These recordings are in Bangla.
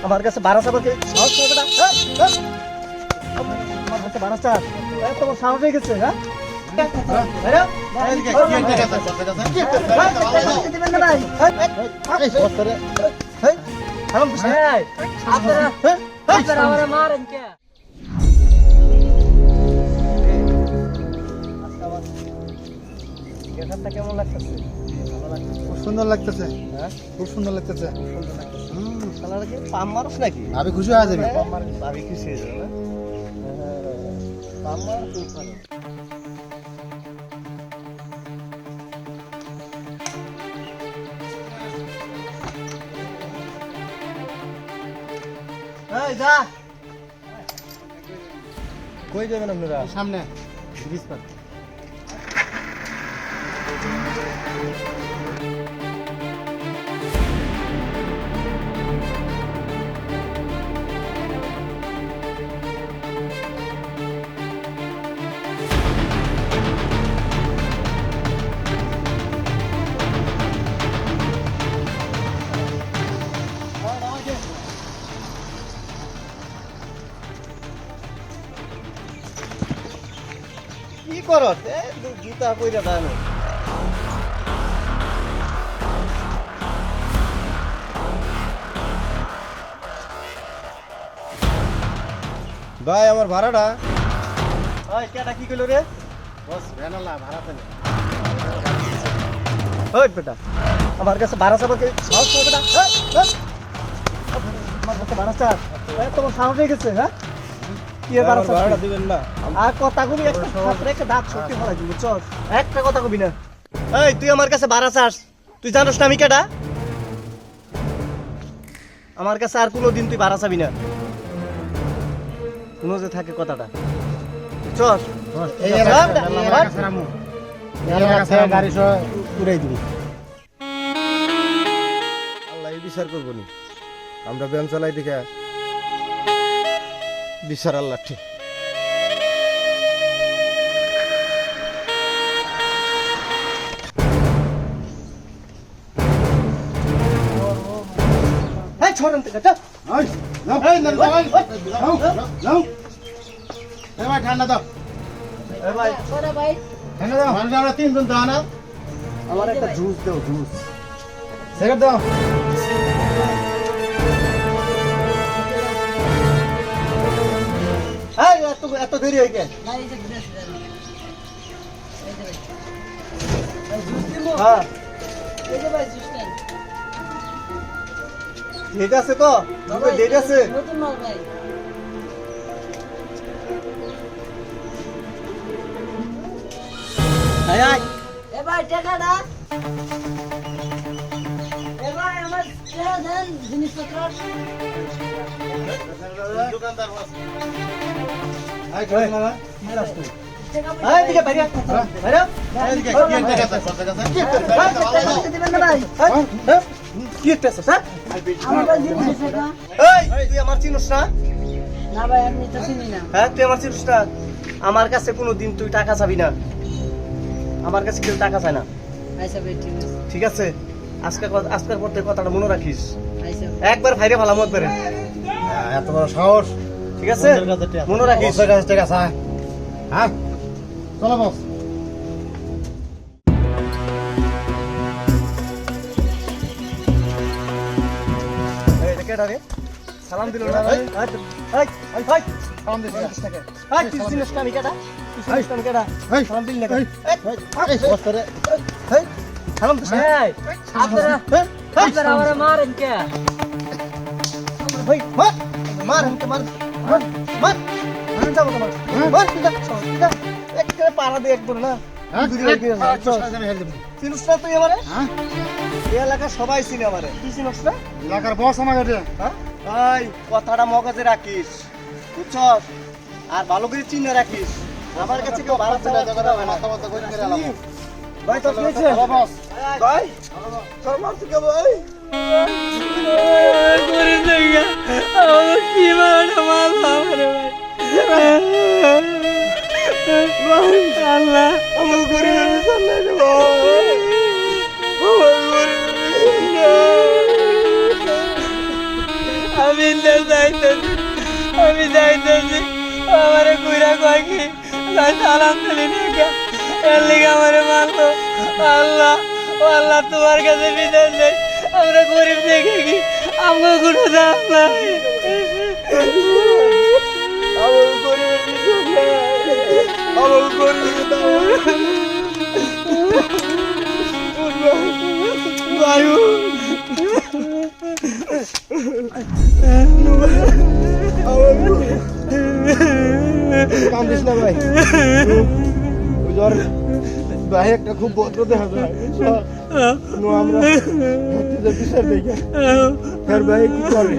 আমার কাছে বারো চাপা সাহস করবে না আমার কাছে বারো চাপ তোমার সাহস হয়ে গেছে হ্যাঁ কেমন লাগতেছে? খুব সুন্দর লাগতেছে, খুব সুন্দর লাগতেছে। পাম মারস নাকি? আমি খুশি হয়ে যাবি। আমি খুশি হয়ে যাবো না পাম মার খুব ভালো। যা কই যাবেন আপনারা? সামনে ব্রিজ পার। কি করো জুতা কইরা দানো ভাই আমার ভাড়াটা। ওই কেডা কি কইলো রে? বস ভ্যানালা ভাড়াতে নে। ওই বেটা আমার কাছে বারো চাপা সাহস করবে না আমার কাছে বারো চাপ তোমার সাহস হয়ে গেছে হ্যাঁ কি বারো ভাড়াটা দিবেন না? আর কথা কবি একটা ছাত্র একটা দাঁত সত্যি ফলাই দিবি চল একটা কথা কবি না। এই তুই আমার কাছে বাড়া চাস তুই জানোস না আমি কেডা? আমার কাছে আর কোনোদিন তুই বাড়া চাবি না কোনো যে থাকে কথাটা চল এই এলাকা ছাড়ামু। এই এলাকা ছাড়া গাড়ি সহ উড়াই দিবি। আল্লাহ এই বিচার করবো নি আমরা ব্যায়াম চালাই দেখে বিচার আল্লাহ ঠিক। এই ছোড়ন থেকে চল ঠান্ডা দাও, এ ভাই ঠান্ডা দাও। মানুষ আমরা তিনজন দাও না। আমার একটা জুস দাও জুস সিগারেট দাও। এই এত এত দেরি হয়ে গেল হ্যাঁ ঠিক আছে তো ডেট আছে আয় আয় এবার টাকাটা এবার আমার দেন জিনিসপত্র দোকানদার বস। এই দিকে বাইরে বাইরে এদিকে কি একটা কথা কথা কথা। কি পেছ স্যার আমার ভাই জিনিস টাকা এই তুই আমার চিনিস না না ভাই আমি তো চিনি না হ্যাঁ তুই আমার চিনিস না আমার কাছে কোনো দিন তুই টাকা চাবি না আমার কাছে কেউ টাকা চায় না আইসা ভাই ঠিক আছে ঠিক আছে আজকের পর থেকে কথাটা মনে রাখিস আইসা একবার ভাইরে ভালো একবারে এত বড় সাহস। ঠিক আছে মনে রাখিস বসের কাছে ঠিক আছে। হ্যাঁ চলো বস। এই এটা কেডা রে সালাম দিল না ভাই এই এই ভাই সালাম দিস না। এই তুই চিনিস না আমি কেডা তুই চিনিস না আমি কেডা এই, সালাম দিল না এই, এই বস করে। এই সালাম দিস না এই আপনারা আপনারা আমারে মারেন কে ভাই মার মার আমাকে মার মার মার মার যাবো তোমার মার তুই যা একটা পাড়া দে একবার না হ্যাঁ? দুই দিন দিয়ে এই, চল আমি হেল দেবো। চিনিস না তুই আমারে হ্যাঁ? এই এলাকা সবাই চিনে আমারে তুই চিনিস না এলাকার বস আমাকে দে। হ্যাঁ ভাই কথাটা মগজে রাখিস বুঝছস আর ভালো করে চিনে রাখিস আমার কাছে কেউ ভালো চাওয়া মাথা মাথা করে করে এলাম। ভাই তো কি হয়েছে চলো বস। ভাই তোর মার থেকে ভাই করে দেগা আমার কি মারা মারলাম রে ভাই আল্লাহ আমার গরিবের সামনে রে ভাই আমার গরিবের আমি যাইতেছি, আমি যাইতেছি। আমারে কইরা কয় কি না সালাম দিলি না, এর লিগে আমারে মারলো। আল্লাহ, ও আল্লাহ, তোমার কাছে বিদায় নেই। আমরা গরিব দেখে কি আমার কোনো দাম নাই। আমার গরিবের কিছু নাই, আমার গরিবের দাম বায়ু। কান্দিস না ভাই, ওর ভাই একটা খুব ভদ্র দেখা যায়। আমরা বিচার দেখে তার ভাই কি করে।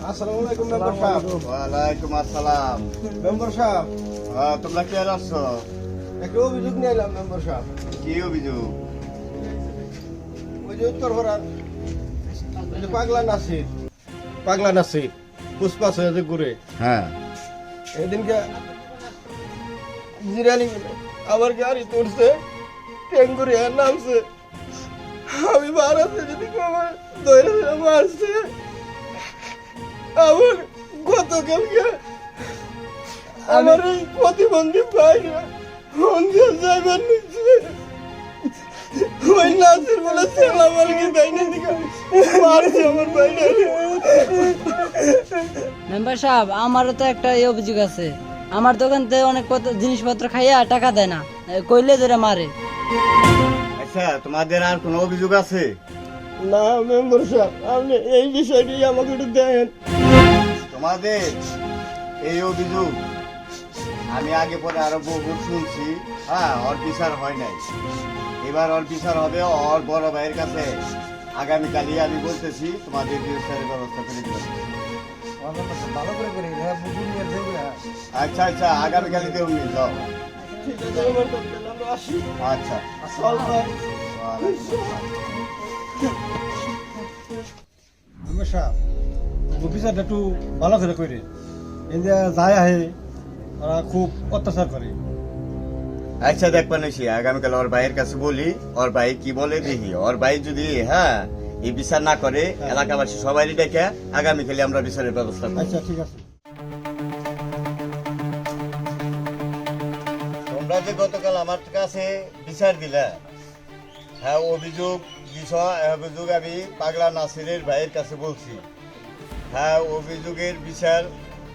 আসসালামু আলাইকুম মেম্বার সাহেব। ওয়ালাইকুম আসসালাম। মেম্বার সাহেব, তোমরা কে আসছো? একটা অভিযোগ নিয়ে এলাম মেম্বার সাহেব। কি অভিযোগ? ওই যে উত্তর পাড়ার ওই যে পাগলা নাসির পুষ্পাস হয়ে যে ঘুরে হ্যাঁ, এদিনকে জিরানি আবার গাড়ি তুলছে, টেঙ্গুরি আর নামছে। আমি বাড়াতে যদি আমার ধরে মারছে। আমার গতকালকে আমার এই প্রতিবন্ধী ভাইরা মন্দির যাইবার নিচ্ছে। ওই নাসির বলে ছেলে আমার কি দেয় না, দিকে মারছে আমার ভাইরা। মেম্বার সাহেব, আমারও তো একটা এই অভিযোগ আছে। আমার দোকান থেকে অনেক জিনিসপত্র খাইয়া টাকা দেয় না, কইলে ধরে মারে। আচ্ছা, তোমাদের আর কোনো অভিযোগ আছে? না মেম্বার সাহেব, আপনি এই বিষয়টি আমাকে একটু দেন। তোমাদের এই অভিযোগ আমি আগে পরে আরো বহু শুনছি। হ্যাঁ, ওর বিচার হয় নাই, এবার ওর বিচার হবে ওর বড় ভাইয়ের কাছে। আগামীকালই আমি বলতেছি তোমাদের বিচারের ব্যবস্থা করে দিলাম। ভালো করে করি আচ্ছা আচ্ছা, আগামীকালই দেউন নিয়ে যাও। ঠিক আছে মেম্বার সাহেব, আমরা আসি। আচ্ছা, ওয়ালাইকুম আসসালাম। অফিসারটা একটু ভালো করে করে এই যে যায় আহে ওরা খুব অত্যাচার করে। আচ্ছা, দেখবা নিছি আগামীকাল ওর ভাইয়ের কাছে বলি, ওর ভাই কি বলে দেখি। ওর ভাই যদি এই বিচার না করে, এলাকাবাসী সবাই ডেকে আগামীকালে আমরা বিচারের ব্যবস্থা করব। আচ্ছা ঠিক আছে। তোমরা যে গতকাল আমার কাছে বিচার দিলা, হ্যাঁ, অভিযোগ অভিযোগ আমি পাগলা নাসিরের ভাইয়ের কাছে বলছি। হ্যাঁ, অভিযোগের বিচার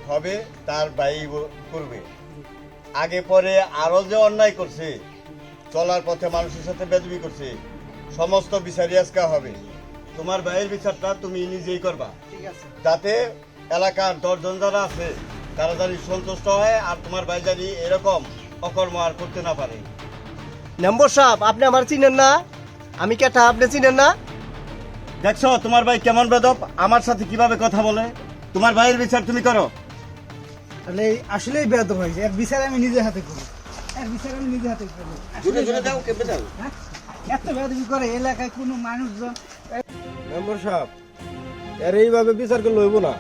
হবে, তার ভাই করবে। আগে পরে আরো যে অন্যায় করছে, চলার পথে মানুষের সাথে বেদবি করছে, সমস্ত বিচারই আজকে হবে। তোমার ভাইয়ের বিচারটা তুমি নিজেই করবা, যাতে এলাকার 10 জন যারা আছে তারা জানি সন্তুষ্ট হয়, আর তোমার ভাই জানি এরকম অকর্ম আর করতে না পারে। মেম্বার সাহেব, আপনি আমার চিনেন না? আমি কেটা, আপনি চিনেন না? দেখছো তোমার ভাই কেমন বেদব, আমার সাথে কিভাবে কথা বলে। তোমার ভাইয়ের বিচার তুমি করো। আসলেই বেদ হয়েছে, এক বিচার আমি নিজে হাতে করি, এক বিচার আমি নিজে হাতে করি। এত বেদবি করে এলাকায় কোনো মানুষজন। মেম্বার সাহেব, এর এইভাবে বিচার করলে হইব না,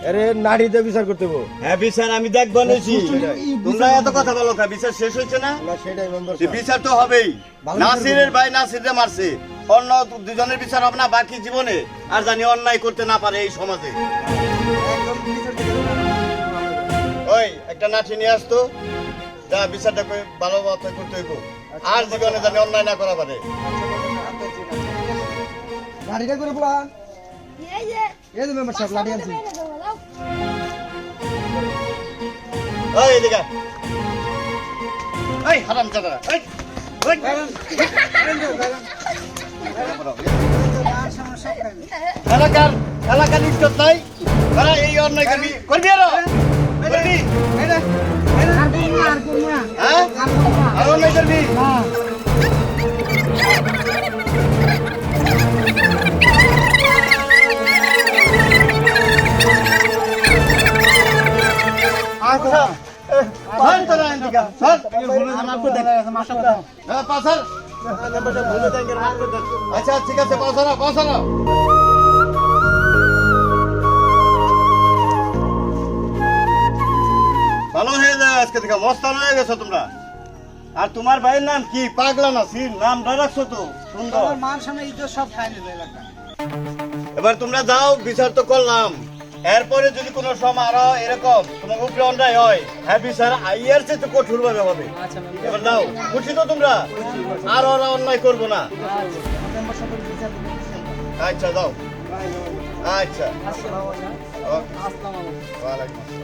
এর নাড়িতে বিচার করতে হইব। হ্যাঁ, বিচার আমি দেখবো নিছি। তোমরা এত কথা বলো কা? বিচার শেষ হয়েছে না? না সেটাই মেম্বার যে বিচার তো হবেই। নাসিরের ভাই নাসিরে মারছে, অন্য দুজনের বিচার হবে না বাকি জীবনে, আর জানি অন্যায় করতে না পারে এই সমাজে। ওই একটা লাঠি নিয়ে আসতো, যা বিচারটা ভালোভাবে করতে হইব, আর জীবনে জানি অন্যায় না করা পারে। লাঠিটা করে বলা এই যে মেম্বার সাহেব লাঠি আনছি। ওই এদিকে আয়। এই হারামজাদা, এই ওই এলাকার ইজ্জত নাই, তারা এই অন্যায় করবি করবি আরো করবি, হ্যাঁ, আর অন্যায় করবি। আচ্ছা, ধর তোরা এদিকে, ধর। হ্যাঁ, পাশার। আচ্ছা ঠিক আছে, পাশারা পাশারা। দেখো মস্তান হয়ে গেছো তোমরা। আর তোমার ভাইয়ের নাম কি? পাগলা নাসির নামটা রাখছো তো সুন্দর। আমার মান সামনে ইজ্জত সব খাই নেবে এলাকা। এবার তোমরা যাও, বিচার তো করলাম। এরপরে যদি কোনো সময় আরো এরকম তোমার উপরে অন্যায় হয়, হ্যাঁ বিচার আইয়ার চেয়ে তো কঠোর ভাবে হবে। এবার দাও, খুশি তো তোমরা? আর ওরা অন্যায় করবো না। মেম্বার সাহেবের বিচার দিতে আচ্ছা দাও। আচ্ছা আসসালামু আলাইকুম। ওকে। ওয়ালাইকুম আসসালাম।